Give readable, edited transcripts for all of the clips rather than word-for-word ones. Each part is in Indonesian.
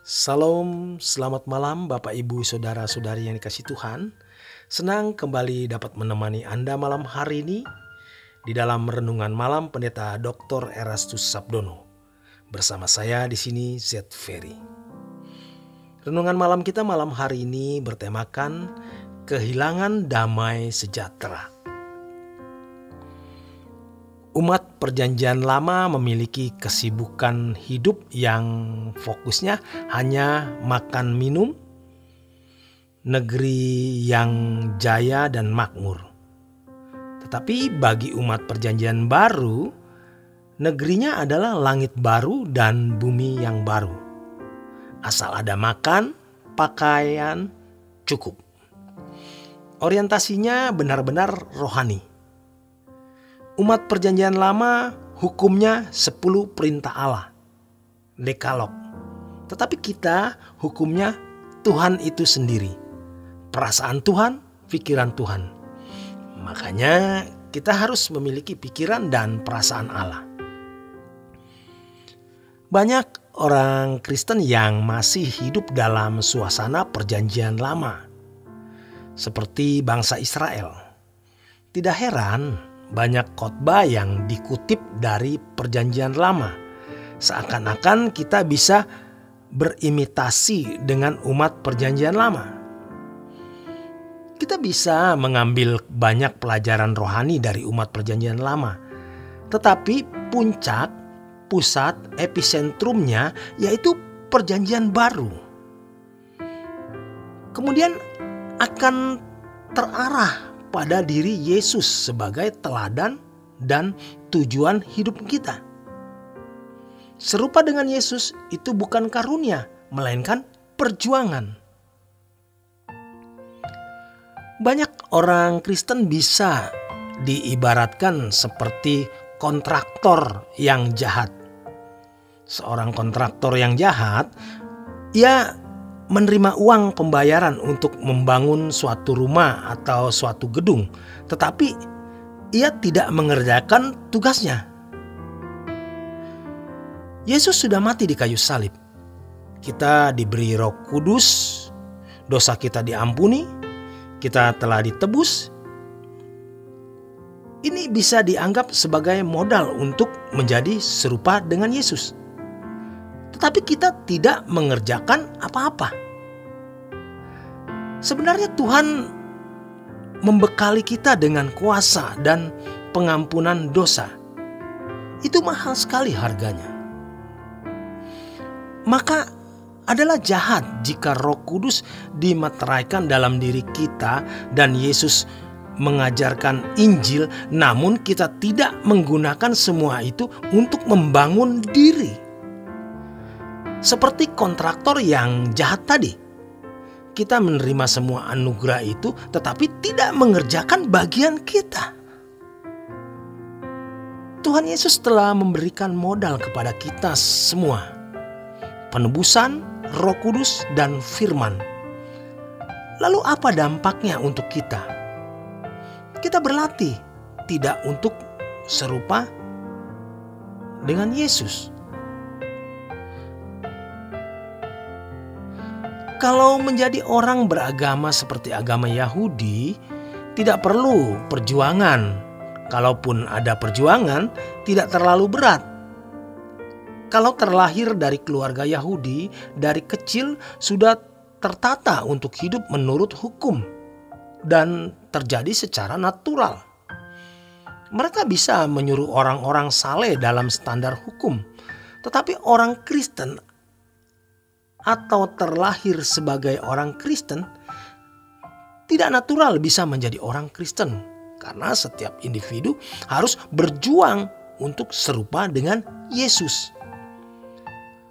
Salam, selamat malam Bapak Ibu Saudara-saudari yang dikasihi Tuhan. Senang kembali dapat menemani Anda malam hari ini di dalam renungan malam Pendeta Dr. Erastus Sabdono. Bersama saya di sini Z Ferry. Renungan malam kita malam hari ini bertemakan kehilangan damai sejahtera. Umat Perjanjian Lama memiliki kesibukan hidup yang fokusnya hanya makan minum, negeri yang jaya dan makmur. Tetapi bagi umat Perjanjian Baru, negerinya adalah langit baru dan bumi yang baru. Asal ada makan, pakaian, cukup. Orientasinya benar-benar rohani. Umat Perjanjian Lama hukumnya 10 perintah Allah, Dekalog. Tetapi kita hukumnya Tuhan itu sendiri. Perasaan Tuhan, pikiran Tuhan. Makanya kita harus memiliki pikiran dan perasaan Allah. Banyak orang Kristen yang masih hidup dalam suasana Perjanjian Lama, seperti bangsa Israel. Tidak heran banyak khotbah yang dikutip dari Perjanjian Lama. Seakan-akan kita bisa berimitasi dengan umat Perjanjian Lama. Kita bisa mengambil banyak pelajaran rohani dari umat Perjanjian Lama. Tetapi puncak, pusat, episentrumnya yaitu Perjanjian Baru. Kemudian akan terarah pada diri Yesus sebagai teladan dan tujuan hidup kita. Serupa dengan Yesus itu bukan karunia, melainkan perjuangan. Banyak orang Kristen bisa diibaratkan seperti kontraktor yang jahat. Seorang kontraktor yang jahat, ia menerima uang pembayaran untuk membangun suatu rumah atau suatu gedung, tetapi ia tidak mengerjakan tugasnya. Yesus sudah mati di kayu salib. Kita diberi Roh Kudus, dosa kita diampuni, kita telah ditebus. Ini bisa dianggap sebagai modal untuk menjadi serupa dengan Yesus. Tetapi kita tidak mengerjakan apa-apa. Sebenarnya Tuhan membekali kita dengan kuasa dan pengampunan dosa. Itu mahal sekali harganya. Maka adalah jahat jika Roh Kudus dimeteraikan dalam diri kita dan Yesus mengajarkan Injil, namun kita tidak menggunakan semua itu untuk membangun diri. Seperti kontraktor yang jahat tadi. Kita menerima semua anugerah itu tetapi tidak mengerjakan bagian kita. Tuhan Yesus telah memberikan modal kepada kita semua. Penebusan, Roh Kudus, dan firman. Lalu apa dampaknya untuk kita? Kita berlatih tidak untuk serupa dengan Yesus. Kalau menjadi orang beragama seperti agama Yahudi, tidak perlu perjuangan. Kalaupun ada perjuangan, tidak terlalu berat. Kalau terlahir dari keluarga Yahudi, dari kecil sudah tertata untuk hidup menurut hukum dan terjadi secara natural. Mereka bisa menyuruh orang-orang saleh dalam standar hukum. Tetapi orang Kristen atau terlahir sebagai orang Kristen tidak natural bisa menjadi orang Kristen, karena setiap individu harus berjuang untuk serupa dengan Yesus.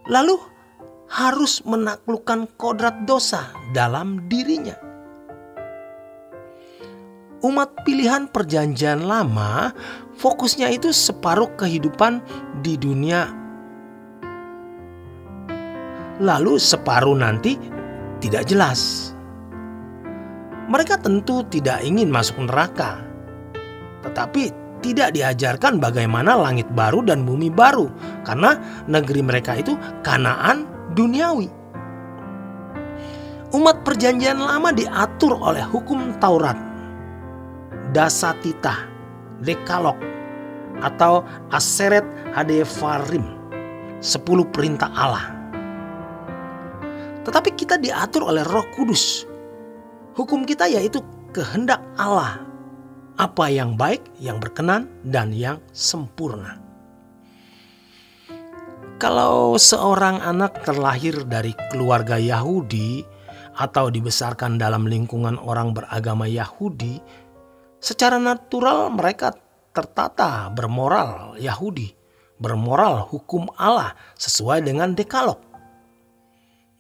Lalu harus menaklukkan kodrat dosa dalam dirinya. Umat pilihan Perjanjian Lama fokusnya itu separuh kehidupan di dunia, lalu separuh nanti tidak jelas. Mereka tentu tidak ingin masuk neraka, tetapi tidak diajarkan bagaimana langit baru dan bumi baru, karena negeri mereka itu Kanaan duniawi. Umat perjanjian lama diatur oleh hukum Taurat, Dasatita, Dekalog, atau Aseret Hadevarim, 10 perintah Allah. Tetapi kita diatur oleh Roh Kudus. Hukum kita yaitu kehendak Allah, apa yang baik, yang berkenan, dan yang sempurna. Kalau seorang anak terlahir dari keluarga Yahudi atau dibesarkan dalam lingkungan orang beragama Yahudi, secara natural mereka tertata bermoral Yahudi, bermoral hukum Allah sesuai dengan Dekalog.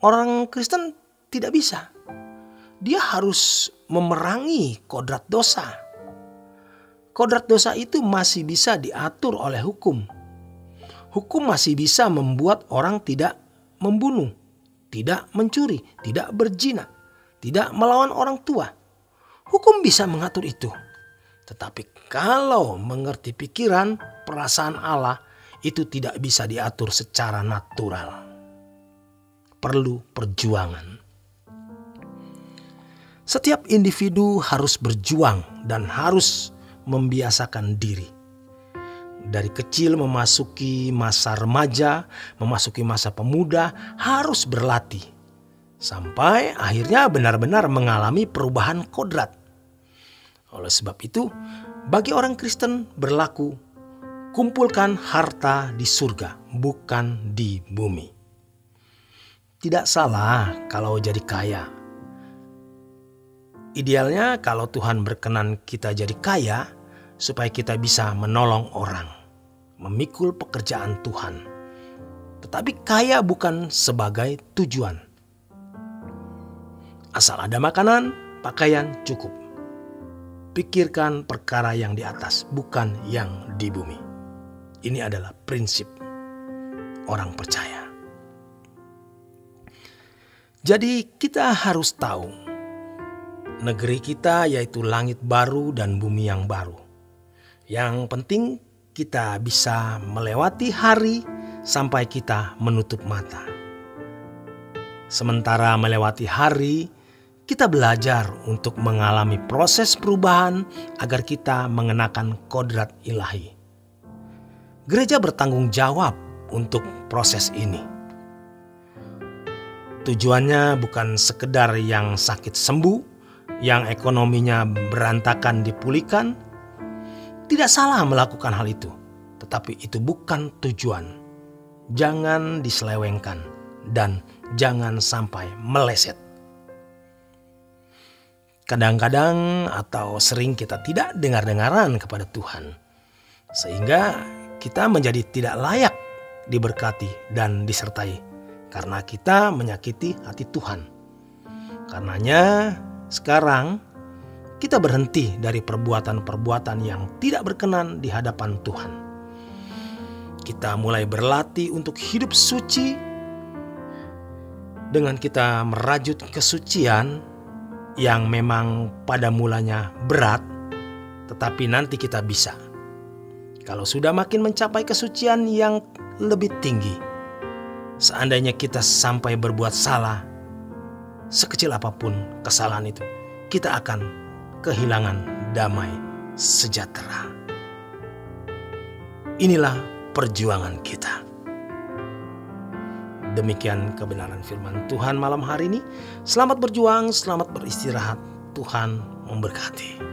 Orang Kristen tidak bisa. Dia harus memerangi kodrat dosa. Kodrat dosa itu masih bisa diatur oleh hukum. Hukum masih bisa membuat orang tidak membunuh, tidak mencuri, tidak berzina, tidak melawan orang tua. Hukum bisa mengatur itu. Tetapi kalau mengerti pikiran, perasaan Allah, itu tidak bisa diatur secara natural. Perlu perjuangan. Setiap individu harus berjuang dan harus membiasakan diri. Dari kecil memasuki masa remaja, memasuki masa pemuda, harus berlatih. Sampai akhirnya benar-benar mengalami perubahan kodrat. Oleh sebab itu, bagi orang Kristen berlaku, kumpulkan harta di surga, bukan di bumi. Tidak salah kalau jadi kaya. Idealnya kalau Tuhan berkenan kita jadi kaya, supaya kita bisa menolong orang, memikul pekerjaan Tuhan. Tetapi kaya bukan sebagai tujuan. Asal ada makanan, pakaian cukup. Pikirkan perkara yang di atas, bukan yang di bumi. Ini adalah prinsip orang percaya. Jadi kita harus tahu, negeri kita yaitu langit baru dan bumi yang baru. Yang penting kita bisa melewati hari sampai kita menutup mata. Sementara melewati hari, kita belajar untuk mengalami proses perubahan agar kita mengenakan kodrat ilahi. Gereja bertanggung jawab untuk proses ini. Tujuannya bukan sekedar yang sakit sembuh, yang ekonominya berantakan dipulihkan. Tidak salah melakukan hal itu, tetapi itu bukan tujuan. Jangan diselewengkan dan jangan sampai meleset. Kadang-kadang atau sering kita tidak dengar-dengaran kepada Tuhan, sehingga kita menjadi tidak layak diberkati dan disertai. Karena kita menyakiti hati Tuhan. Karenanya sekarang kita berhenti dari perbuatan-perbuatan yang tidak berkenan di hadapan Tuhan. Kita mulai berlatih untuk hidup suci dengan kita merajut kesucian yang memang pada mulanya berat, tetapi nanti kita bisa. Kalau sudah makin mencapai kesucian yang lebih tinggi, seandainya kita sampai berbuat salah, sekecil apapun kesalahan itu, kita akan kehilangan damai sejahtera. Inilah perjuangan kita. Demikian kebenaran firman Tuhan malam hari ini. Selamat berjuang, selamat beristirahat. Tuhan memberkati.